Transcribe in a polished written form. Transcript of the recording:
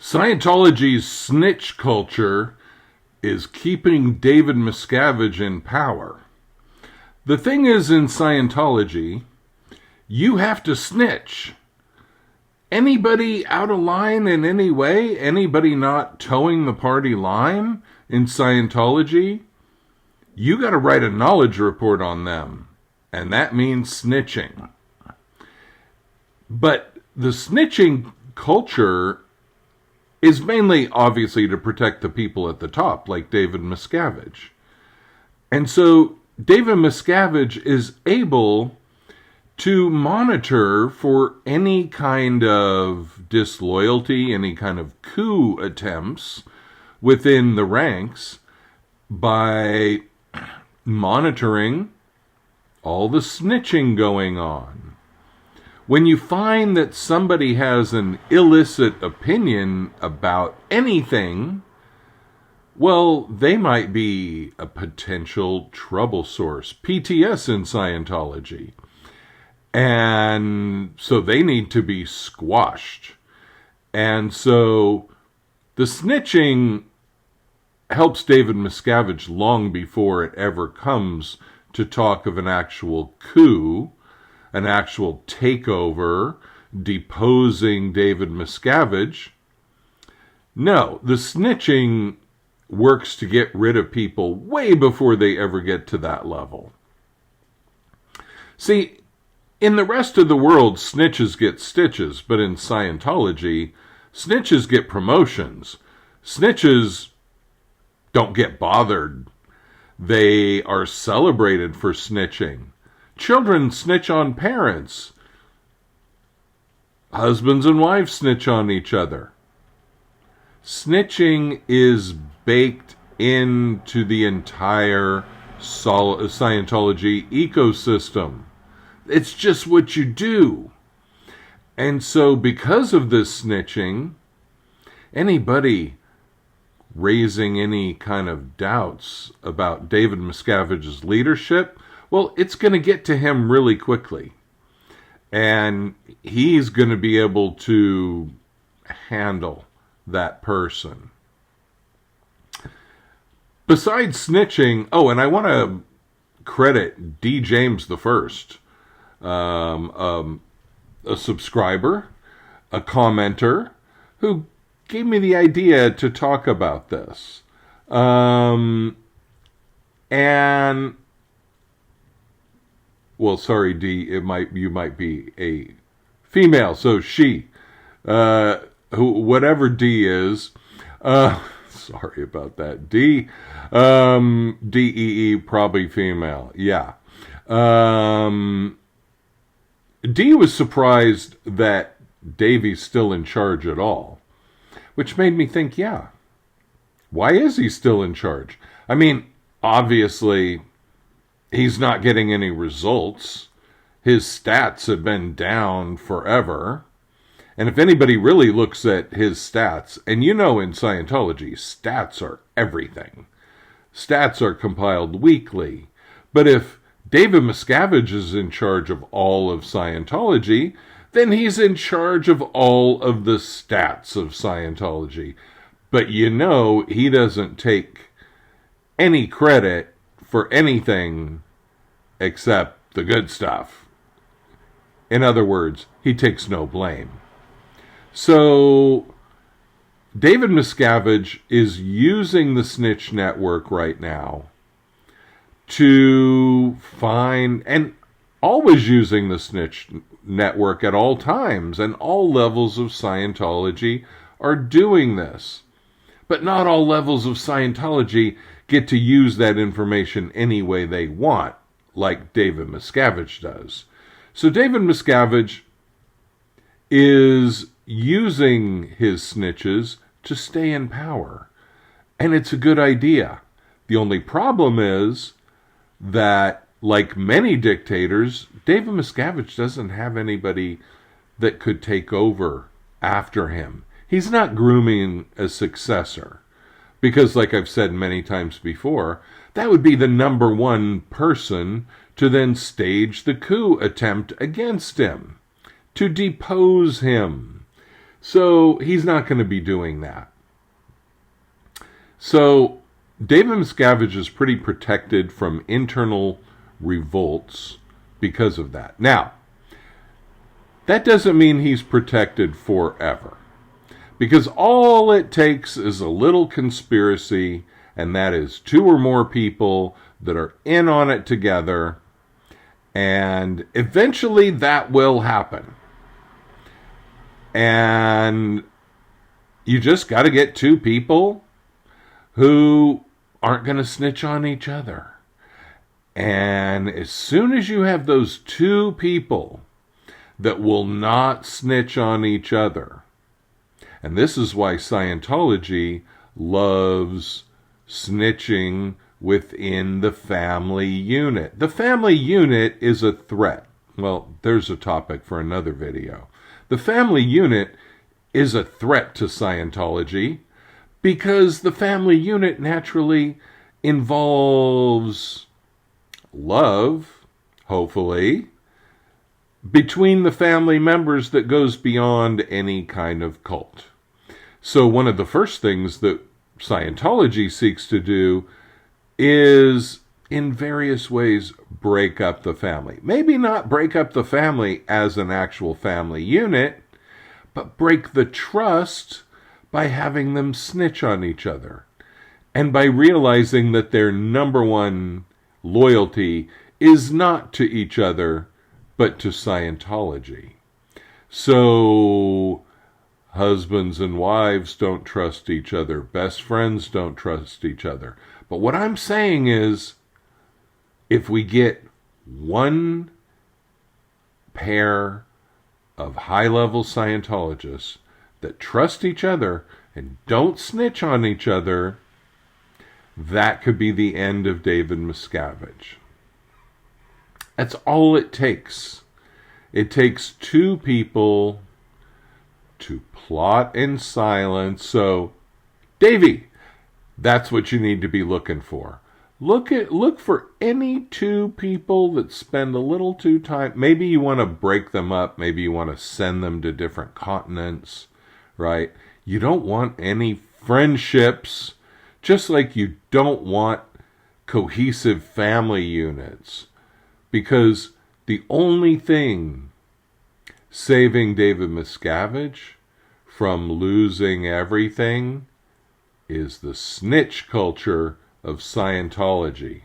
Scientology's snitch culture is keeping David Miscavige in power. The thing is, in Scientology, you have to snitch. Anybody out of line in any way, anybody not towing the party line in Scientology, you got to write a knowledge report on them. And that means snitching. But the snitching culture is mainly, obviously, to protect the people at the top, like David Miscavige. And so David Miscavige is able to monitor for any kind of disloyalty, any kind of coup attempts within the ranks by monitoring all the snitching going on. When you find that somebody has an illicit opinion about anything, well, they might be a potential trouble source. PTS in Scientology. And so they need to be squashed. And so the snitching helps David Miscavige long before it ever comes to talk of an actual coup, an actual takeover, deposing David Miscavige. No, the snitching works to get rid of people way before they ever get to that level. See, in the rest of the world, snitches get stitches, but in Scientology, snitches get promotions. Snitches don't get bothered. They are celebrated for snitching. Children snitch on parents. Husbands and wives snitch on each other. Snitching is baked into the entire Scientology ecosystem. It's just what you do. And so because of this snitching, anybody raising any kind of doubts about David Miscavige's leadership, well, it's going to get to him really quickly. And he's going to be able to handle that person. Besides snitching, and I want to credit D. James the First, a subscriber, a commenter, who gave me the idea to talk about this. Well, sorry, D, you might be a female, so she, whatever D is, sorry about that, D, D-E-E, probably female, yeah. D was surprised that Davy's still in charge at all, which made me think, yeah, why is he still in charge? I mean, obviously, he's not getting any results. His stats have been down forever. And if anybody really looks at his stats, and you know in Scientology, stats are everything. Stats are compiled weekly. But if David Miscavige is in charge of all of Scientology, then he's in charge of all of the stats of Scientology. But you know he doesn't take any credit for anything except the good stuff. In other words, he takes no blame. So David Miscavige is using the snitch network right now to find, and always using the snitch network at all times, and all levels of Scientology are doing this. But not all levels of Scientology get to use that information any way they want, like David Miscavige does. So David Miscavige is using his snitches to stay in power. And it's a good idea. The only problem is that, like many dictators, David Miscavige doesn't have anybody that could take over after him. He's not grooming a successor. Because, like I've said many times before, that would be the number one person to then stage the coup attempt against him, to depose him. So he's not going to be doing that. So David Miscavige is pretty protected from internal revolts because of that. Now, that doesn't mean he's protected forever. Because all it takes is a little conspiracy, and that is 2 or more people that are in on it together, and eventually that will happen. And you just got to get 2 people who aren't going to snitch on each other. And as soon as you have those 2 people that will not snitch on each other, and this is why Scientology loves snitching within the family unit. The family unit is a threat. Well, there's a topic for another video. The family unit is a threat to Scientology because the family unit naturally involves love, hopefully, between the family members that goes beyond any kind of cult. So one of the first things that Scientology seeks to do is, in various ways, break up the family. Maybe not break up the family as an actual family unit, but break the trust by having them snitch on each other. And by realizing that their number one loyalty is not to each other, but to Scientology. So husbands and wives don't trust each other. Best friends don't trust each other. But what I'm saying is, if we get one pair of high-level Scientologists that trust each other and don't snitch on each other, that could be the end of David Miscavige. That's all it takes. It takes 2 people to plot in silence. So, Davey, that's what you need to be looking for. Look for any 2 people that spend a little too time. Maybe you want to break them up. Maybe you want to send them to different continents, right? You don't want any friendships, just like you don't want cohesive family units. Because the only thing saving David Miscavige from losing everything is the snitch culture of Scientology.